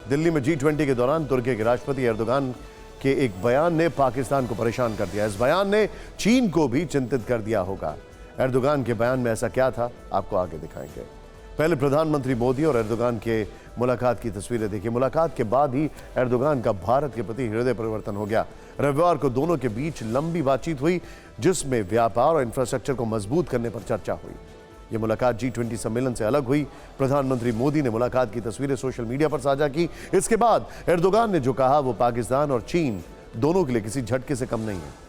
दिल्ली में G20 के दौरान तुर्की के राष्ट्रपति एर्दोगान के एक बयान ने पाकिस्तान को परेशान कर दिया। इस बयान ने चीन को भी चिंतित कर दिया होगा। एर्दोगान के बयान में ऐसा क्या था, आपको आगे दिखाएंगे। पहले प्रधानमंत्री मोदी और एर्दोगान के मुलाकात की तस्वीरें देखिए। मुलाकात के बाद ही एर्दोगान का भारत के प्रति हृदय परिवर्तन हो गया। रविवार को दोनों के बीच लंबी बातचीत हुई, जिसमें व्यापार और इंफ्रास्ट्रक्चर को मजबूत करने पर चर्चा हुई। यह मुलाकात G20 सम्मेलन से अलग हुई। प्रधानमंत्री मोदी ने मुलाकात की तस्वीरें सोशल मीडिया पर साझा की। इसके बाद एर्दोगान ने जो कहा वो पाकिस्तान और चीन दोनों के लिए किसी झटके से कम नहीं है।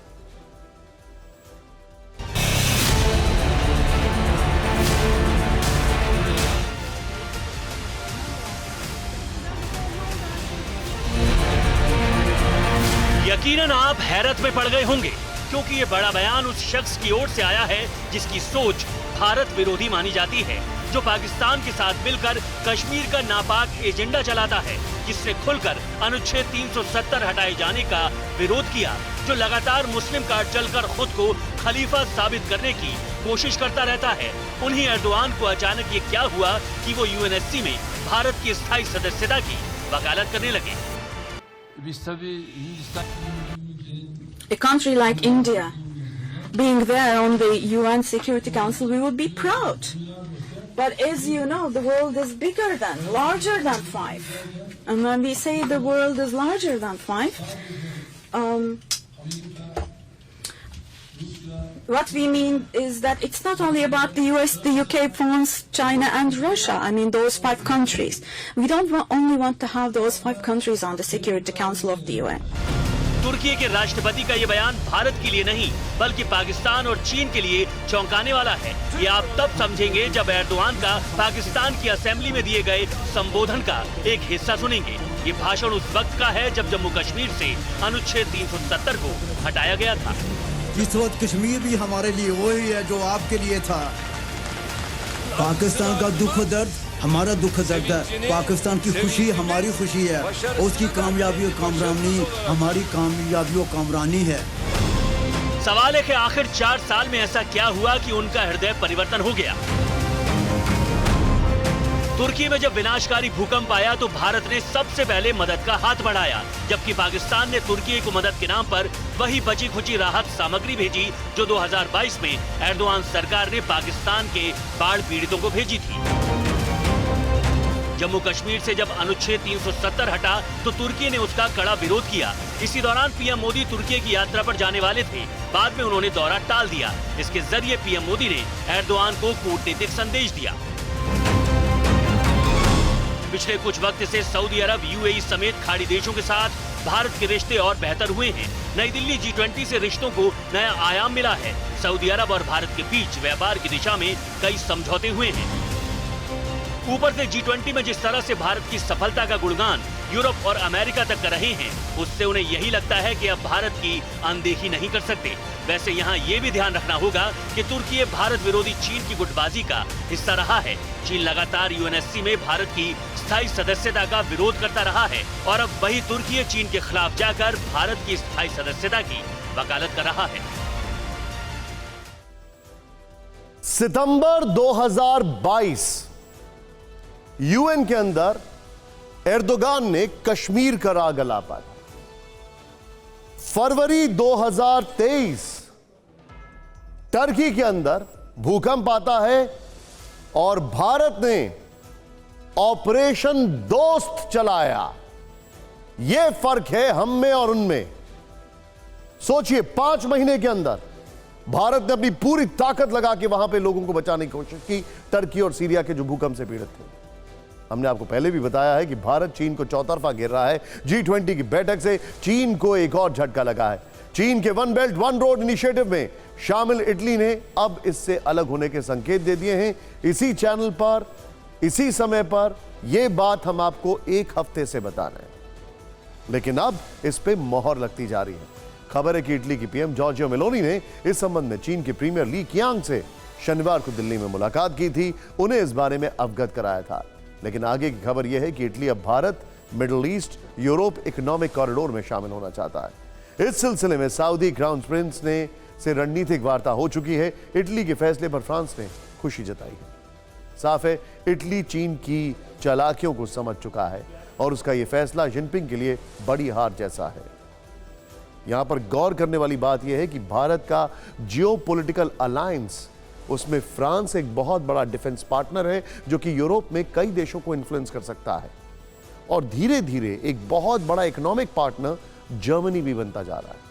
यकीनन आप हैरत में पड़ गए होंगे, क्योंकि ये बड़ा बयान उस शख्स की ओर से आया है जिसकी सोच भारत विरोधी मानी जाती है, जो पाकिस्तान के साथ मिलकर कश्मीर का नापाक एजेंडा चलाता है, जिसने खुलकर अनुच्छेद 370 हटाए जाने का विरोध किया, जो लगातार मुस्लिम कार्ड चलकर खुद को खलीफा साबित करने की कोशिश करता रहता है। उन्हीं एर्दोगान को अचानक ये क्या हुआ कि वो UNSC में भारत की स्थायी सदस्यता की वकालत करने लगे। A country like India being there on the UN Security Council, we would be proud. But as you know, the world is bigger than, larger than 5. And when we say the world is larger than 5, what we mean is that it's not only about the US, the UK, France, China and Russia. I mean those 5 countries. We don't only want to have those 5 countries on the Security Council of the UN. तुर्की के राष्ट्रपति का ये बयान भारत के लिए नहीं बल्कि पाकिस्तान और चीन के लिए चौंकाने वाला है। ये आप तब समझेंगे जब एर्दोगान का पाकिस्तान की असेंबली में दिए गए संबोधन का एक हिस्सा सुनेंगे। ये भाषण उस वक्त का है जब जम्मू कश्मीर से अनुच्छेद 370 को हटाया गया था। इस वक्त कश्मीर भी हमारे लिए वही है जो आपके लिए था। पाकिस्तान का दुख दर्द हमारा दुख दर्द है, पाकिस्तान की खुशी हमारी खुशी है, उसकी कामयाबी और कामरानी हमारी कामयाबी और कामरानी है। सवाल है कि आखिर 4 साल में ऐसा क्या हुआ कि उनका हृदय परिवर्तन हो गया। तुर्की में जब विनाशकारी भूकंप आया तो भारत ने सबसे पहले मदद का हाथ बढ़ाया, जबकि पाकिस्तान ने तुर्की को मदद के नाम पर वही बची खुची राहत सामग्री भेजी जो 2022 में एर्दोगान सरकार ने पाकिस्तान के बाढ़ पीड़ितों को भेजी थी। जम्मू कश्मीर से जब अनुच्छेद 370 हटा तो तुर्की ने उसका कड़ा विरोध किया। इसी दौरान पीएम मोदी तुर्की की यात्रा पर जाने वाले थे। बाद में उन्होंने दौरा टाल दिया। इसके जरिए पीएम मोदी ने एर्दोगान को कूटनीतिक संदेश दिया। पिछले कुछ वक्त से सऊदी अरब, UAE समेत खाड़ी देशों के साथ भारत के रिश्ते और बेहतर हुए हैं। नई दिल्ली G20 से रिश्तों को नया आयाम मिला है। सऊदी अरब और भारत के बीच व्यापार की दिशा में कई समझौते हुए हैं। ऊपर से G20 में जिस तरह से भारत की सफलता का गुणगान यूरोप और अमेरिका तक कर रहे हैं, उससे उन्हें यही लगता है कि अब भारत की अनदेखी नहीं कर सकते। वैसे यहाँ ये भी ध्यान रखना होगा कि तुर्की भारत विरोधी चीन की गुटबाजी का हिस्सा रहा है। चीन लगातार UNSC में भारत की स्थायी सदस्यता का विरोध करता रहा है और अब वही तुर्की चीन के खिलाफ जाकर भारत की स्थायी सदस्यता की वकालत कर रहा है। सितंबर 2022 UN के अंदर एर्दोगान ने कश्मीर का राग अलापा। फरवरी 2023 टर्की के अंदर भूकंप आता है और भारत ने ऑपरेशन दोस्त चलाया। यह फर्क है हम में और उनमें। सोचिए, 5 महीने के अंदर भारत ने अपनी पूरी ताकत लगा के वहां पे लोगों को बचाने की कोशिश की, टर्की और सीरिया के जो भूकंप से पीड़ित थे। हमने आपको पहले भी बताया है कि भारत चीन को चौतरफा घेर रहा है। G20 की बैठक से चीन को एक और झटका लगा है। चीन के one belt one road initiative में शामिल इटली ने अब इससे अलग होने के संकेत दे दिए हैं। इसी चैनल पर, इसी समय पर यह बात हम आपको 1 हफ्ते से बता रहे हैं, लेकिन अब इस पे मोहर लगती जा रही है। खबर है कि इटली की पीएम जॉर्जिया मेलोनी ने इस संबंध में चीन के प्रीमियर ली कियांग से शनिवार को दिल्ली में मुलाकात की थी, उन्हें इस बारे में अवगत कराया था। लेकिन आगे की खबर यह है कि इटली अब Bharat, middle east, Europe economic corridor में शामिल होना चाहता है। इस सिलसिले में सऊदी क्राउन प्रिंस ने से रणनीतिक वार्ता हो चुकी है। इटली के फैसले पर फ्रांस ने खुशी जताई है। साफ है, इटली चीन की चालाकियों को समझ चुका है और उसका यह फैसला जिनपिंग के लिए बड़ी हार जैसा है। यहां पर गौर करने वाली बात यह है कि भारत का जियोपॉलिटिकल अलायंस, उसमें फ्रांस एक बहुत बड़ा डिफेंस पार्टनर है जो कि यूरोप में कई देशों को इन्फ्लुएंस कर सकता है, और धीरे धीरे एक बहुत बड़ा इकोनॉमिक पार्टनर जर्मनी भी बनता जा रहा है।